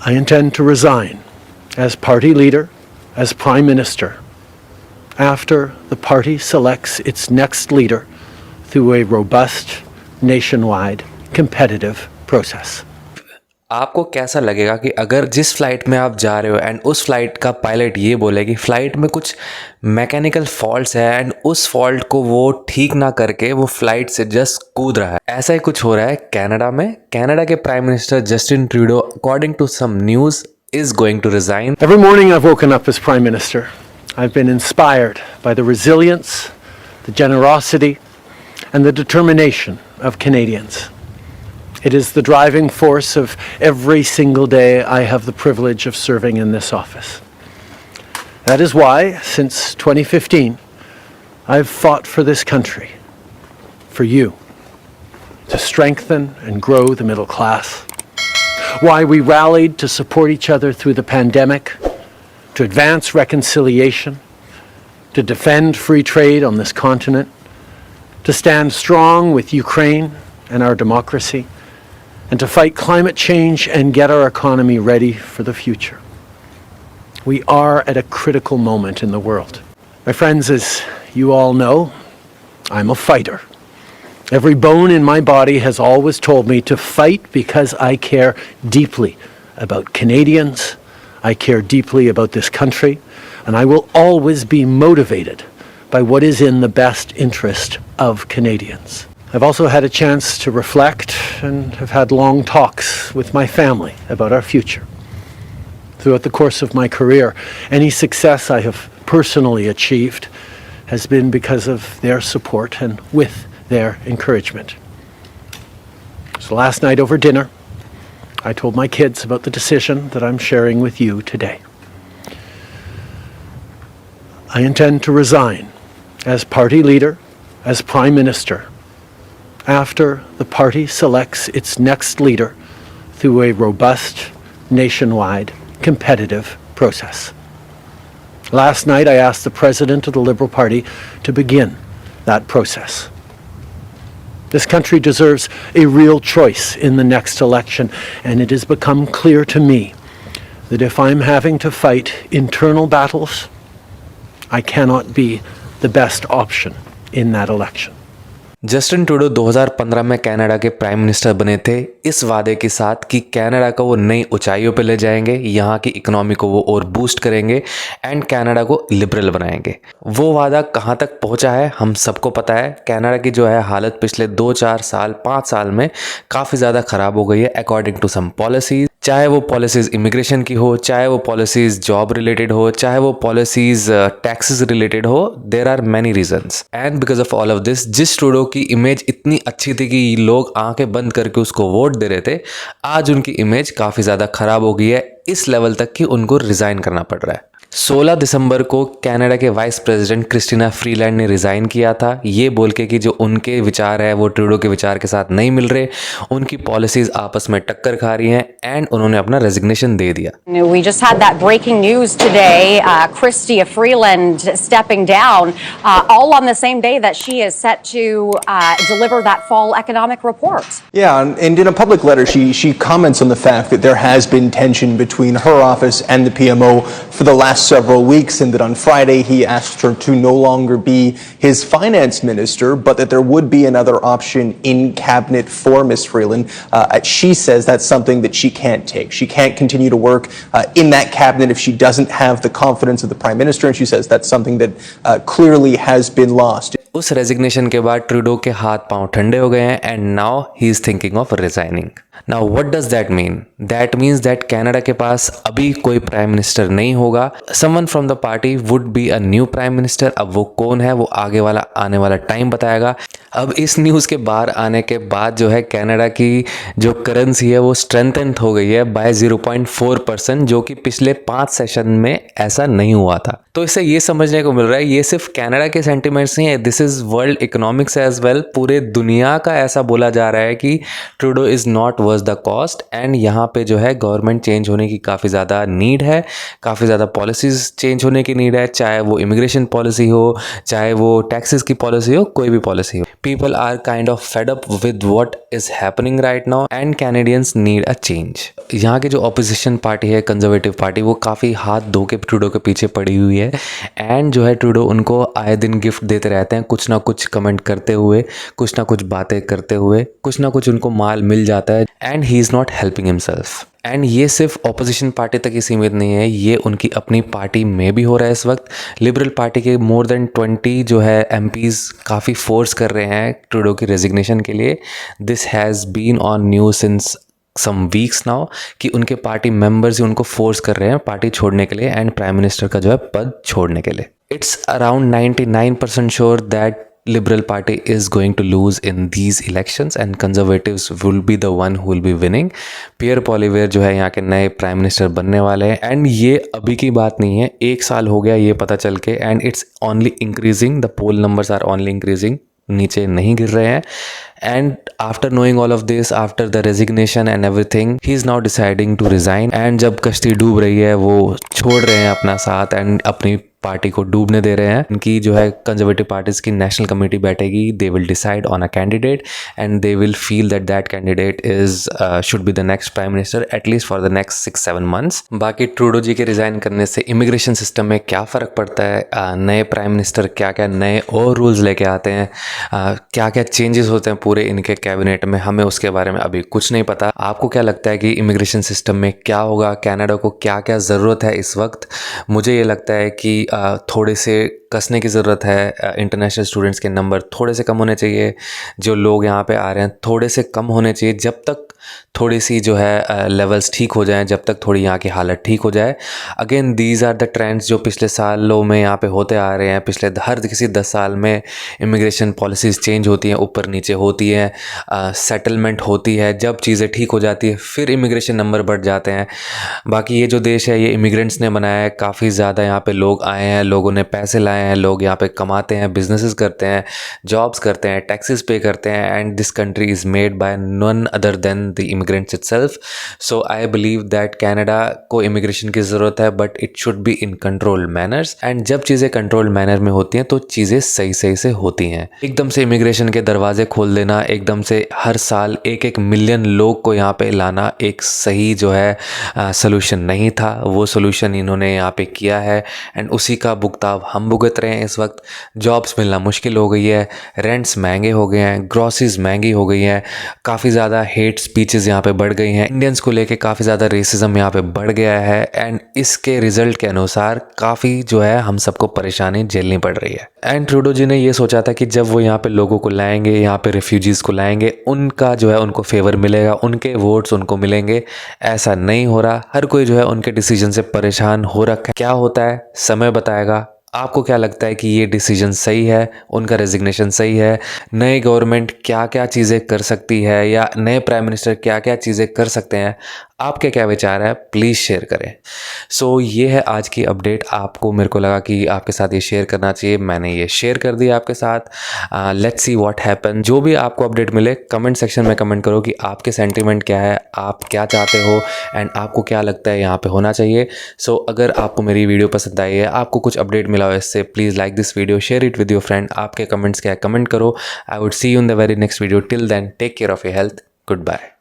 I intend to resign as party leader, as Prime Minister, after the party selects its next leader through a robust, nationwide, competitive process. आपको कैसा लगेगा कि अगर जिस flight में आप जा रहे हो एंड उस फ्लाइट का पायलट ये बोले कि फ़्लाइट में कुछ मैकेनिकल फॉल्ट्स है एंड उस फॉल्ट को वो ठीक ना करके वो फ्लाइट से जस्ट कूद रहा है। ऐसा ही कुछ हो रहा है कनाडा में। कनाडा के prime minister Justin Trudeau, according to some news, is going to resign. Every morning I've woken up as Prime Minister. I've been inspired by the resilience, the generosity, and the determination of Canadians. It is the driving force of every single day I have the privilege of serving in this office. That is why, since 2015, I've fought for this country, for you, to strengthen and grow the middle class. Why we rallied to support each other through the pandemic, to advance reconciliation, to defend free trade on this continent, to stand strong with Ukraine and our democracy, and to fight climate change and get our economy ready for the future. We are at a critical moment in the world. My friends, as you all know, I'm a fighter. Every bone in my body has always told me to fight because I care deeply about Canadians, I care deeply about this country, and I will always be motivated by what is in the best interest of Canadians. I've also had a chance to reflect and have had long talks with my family about our future. Throughout the course of my career, any success I have personally achieved has been because of their support and with their encouragement. So last night over dinner, I told my kids about the decision that I'm sharing with you today. I intend to resign as party leader, as Prime Minister, after the party selects its next leader through a robust, nationwide, competitive process. Last night I asked the President of the Liberal Party to begin that process. This country deserves a real choice in the next election, and it has become clear to me that if I'm having to fight internal battles, I cannot be the best option in that election. Justin Trudeau 2015 में Canada के prime minister बने थे इस वादे के साथ कि Canada को वो नई ऊंचाइयों पे ले जाएंगे, यहाँ की इकोनॉमी को वो और बूस्ट करेंगे एंड कनाडा को लिबरल बनाएंगे। वो वादा कहाँ तक पहुँचा है हम सबको पता है। कनाडा की जो है हालत पिछले 2-4 साल 5 साल में काफ़ी ज़्यादा ख़राब हो गई है अकॉर्डिंग टू सम पॉलिसीज़। चाहे वो पॉलिसीज़ इमिग्रेशन की हो, चाहे वो पॉलिसीज़ जॉब रिलेटेड हो, चाहे वो पॉलिसीज़ टैक्सेस रिलेटेड हो, there are many reasons and because of all of this जिस ट्रूडो की इमेज इतनी अच्छी थी कि लोग आंखें बंद करके उसको वोट दे रहे थे, आज उनकी इमेज काफ़ी ज़्यादा ख़राब हो गई है, इस लेवल तक कि उनको रिज़ाइन करना पड़ रहा है। 16 दिसंबर को कनाडा के वाइस प्रेसिडेंट क्रिस्टीना फ्रीलैंड ने रिज़ाइन किया था, ये बोल के कि जो उनके विचार है वो ट्रूडो के विचार के साथ नहीं मिल रहे, उनकी पॉलिसीज़ आपस में टक्कर खा रही हैं एंड उन्होंने अपना रेजिग्नेशन दे दिया। We just had that breaking news today, Chrystia Freeland stepping down, all on the same day that she is set to deliver that fall economic report. Yeah, and in a public letter, she comments on the fact that there has been tension between her office and the PMO for the last several weeks, and that on Friday he asked her to no longer be his finance minister, but that there would be another option in cabinet for Ms. Freeland. She says that's something that she can't take. She can't continue to work in that cabinet if she doesn't have the confidence of the prime minister, and she says that's something that clearly has been lost. उस resignation के बाद Trudeau के हाथ पांव ठंडे हो गए हैं and now he is thinking of resigning. Now what does that mean? That means that Canada के पास अभी कोई प्राइम मिनिस्टर नहीं होगा। Someone from the party would be a new prime minister. अब वो कौन है वो आने वाला टाइम बताएगा। अब इस न्यूज़ के बाहर आने के बाद जो है कनाडा की जो करेंसी है वो स्ट्रेंथन हो गई है बाय 0.4%, जो कि पिछले 5 सेशन में ऐसा नहीं हुआ था। तो इससे ये समझने को मिल रहा है ये सिर्फ कनाडा के सेंटिमेंट्स नहीं है, this is world economics as well. पूरे दुनिया का ऐसा बोला जा रहा है कि Trudeau is not covers the cost. And यहाँ पे जो है गवर्नमेंट चेंज होने की काफ़ी ज़्यादा नीड है, काफ़ी ज़्यादा पॉलिसीज़ चेंज होने की नीड है, चाहे वो इमिग्रेशन पॉलिसी हो, चाहे वो टैक्सेस की पॉलिसी हो, कोई भी पॉलिसी हो। People are kind of fed up with what is happening right now and Canadians need a change. यहाँ की जो ऑपोजिशन पार्टी है, कंजर्वेटिव पार्टी, वो काफ़ी हाथ धो के ट्रूडो के पीछे पड़ी हुई है। एंड जो है ट्रूडो उनको आए दिन गिफ्ट देते रहते हैं, कुछ ना कुछ कमेंट करते हुए, कुछ ना कुछ बातें करते हुए, कुछ ना कुछ उनको माल मिल जाता है। And he is not helping himself. And ये सिर्फ ऑपोजिशन पार्टी तक ही सीमित नहीं है, ये उनकी अपनी पार्टी में भी हो रहा है इस वक्त। लिबरल पार्टी के मोर देन 20 जो है एमपीज़ काफ़ी फोर्स कर रहे हैं ट्रूडो की रेजिग्नेशन के लिए। This has been on news since some weeks now कि उनके पार्टी मेंबर्स ही उनको फोर्स कर रहे हैं पार्टी छोड़ने के लिए एंड प्राइम मिनिस्टर का जो है पद छोड़ने के लिए। It's around 99% sure that Liberal Party is going to lose in these elections and Conservatives will be the one who will be winning. पियर पॉलीवेयर जो है यहाँ के नए प्राइम मिनिस्टर बनने वाले हैं एंड ये अभी की बात नहीं है, 1 साल हो गया ये पता चल के and it's only increasing, the poll numbers are only increasing, नीचे नहीं गिर रहे हैं। And after knowing all of this, after the resignation and everything, he is now deciding to resign. And जब कश्ती डूब रही है वो छोड़ रहे हैं अपना साथ एंड अपनी पार्टी को डूबने दे रहे हैं। इनकी जो है कंजर्वेटिव पार्टीज़ की नेशनल कमेटी बैठेगी, they will decide on a candidate and they will feel that that candidate is should be the next prime minister at least for the next 6-7 months. बाकी ट्रूडो जी के रिज़ाइन करने से immigration system में क्या फ़र्क पड़ता है, नए प्राइम मिनिस्टर क्या क्या नए और रूल्स लेके आते हैं, क्या क्या चेंजेस होते हैं पूरे इनके कैबिनेट में, हमें उसके बारे में अभी कुछ नहीं पता। आपको क्या लगता है कि इमिग्रेशन सिस्टम में क्या होगा, कनाडा को क्या क्या ज़रूरत है इस वक्त? मुझे ये लगता है कि थोड़े से कसने की ज़रूरत है, इंटरनेशनल स्टूडेंट्स के नंबर थोड़े से कम होने चाहिए, जो लोग यहाँ पे आ रहे हैं थोड़े से कम होने चाहिए, जब तक थोड़ी सी जो है लेवल्स ठीक हो जाएं, जब तक थोड़ी यहाँ की हालत ठीक हो जाए। Again these are the trends जो पिछले सालों में यहाँ पे होते आ रहे हैं। पिछले हर किसी 10 साल में इमिग्रेशन पॉलिसीज़ चेंज होती हैं, ऊपर नीचे होती हैं, सेटलमेंट होती है, जब चीज़ें ठीक हो जाती है फिर इमिग्रेशन नंबर बढ़ जाते हैं। बाकी ये जो देश है ये इमिग्रेंट्स ने बनाया है, काफ़ी ज़्यादा यहाँ पे लोग आए हैं, लोगों ने पैसे लाए हैं, लोग यहाँ पे कमाते हैं, बिजनेसेस करते हैं, जॉब्स करते हैं, टैक्सेस पे करते हैं and this country is made by none other than the immigrants itself. So I believe that Canada को इमिग्रेशन की ज़रूरत है but it should be in controlled manners. And जब चीज़ें कंट्रोल्ड मैनर में होती हैं तो चीज़ें सही सही से होती हैं। एकदम से इमिग्रेशन के दरवाजे खोल देना, एकदम से हर साल 1-1 मिलियन लोग को यहाँ पे लाना एक सही जो है सोल्यूशन नहीं था। वो सोल्यूशन इन्होंने यहाँ पे किया है एंड उसी का भुगताव हम भुगत रहे हैं इस वक्त। जॉब्स मिलना मुश्किल हो गई है, रेंट्स महंगे हो गए हैं, ग्रॉसरीज महंगी हो गई हैं, काफ़ी ज़्यादा हेट स्पीचेस यहाँ पे बढ़ गई हैं, इंडियंस को लेके काफ़ी ज़्यादा रेसिज्म यहाँ पे बढ़ गया है एंड इसके रिजल्ट के अनुसार काफ़ी जो है हम सबको परेशानी झेलनी पड़ रही है। एंड ट्रूडो जी ने ये सोचा था कि जब वो यहाँ पे लोगों को लाएंगे, यहाँ पे रिफ्यूजीज़ को लाएंगे, उनका जो है उनको फेवर मिलेगा, उनके वोट्स उनको मिलेंगे। ऐसा नहीं हो रहा, हर कोई जो है उनके डिसीजन से परेशान हो रखा है। क्या होता है समय बताएगा। आपको क्या लगता है कि ये डिसीजन सही है, उनका रेजिग्नेशन सही है, नई गवर्नमेंट क्या क्या चीज़ें कर सकती है या नए प्राइम मिनिस्टर क्या क्या चीज़ें कर सकते हैं? आपके क्या विचार है, प्लीज़ शेयर करें। सो ये है आज की अपडेट। आपको मेरे को लगा कि आपके साथ ये शेयर करना चाहिए, मैंने ये शेयर कर दिया आपके साथ। Let's see what happen. जो भी आपको अपडेट मिले कमेंट सेक्शन में कमेंट करो कि आपके सेंटीमेंट क्या है, आप क्या चाहते हो एंड आपको क्या लगता है यहाँ पे होना चाहिए। सो अगर आपको मेरी वीडियो पसंद आई है, आपको कुछ अपडेट मिला हो इससे, please like this video, share it with your friend. आपके कमेंट्स क्या है कमेंट करो। I would see you in the very next video. Till then take care of your health. Good bye.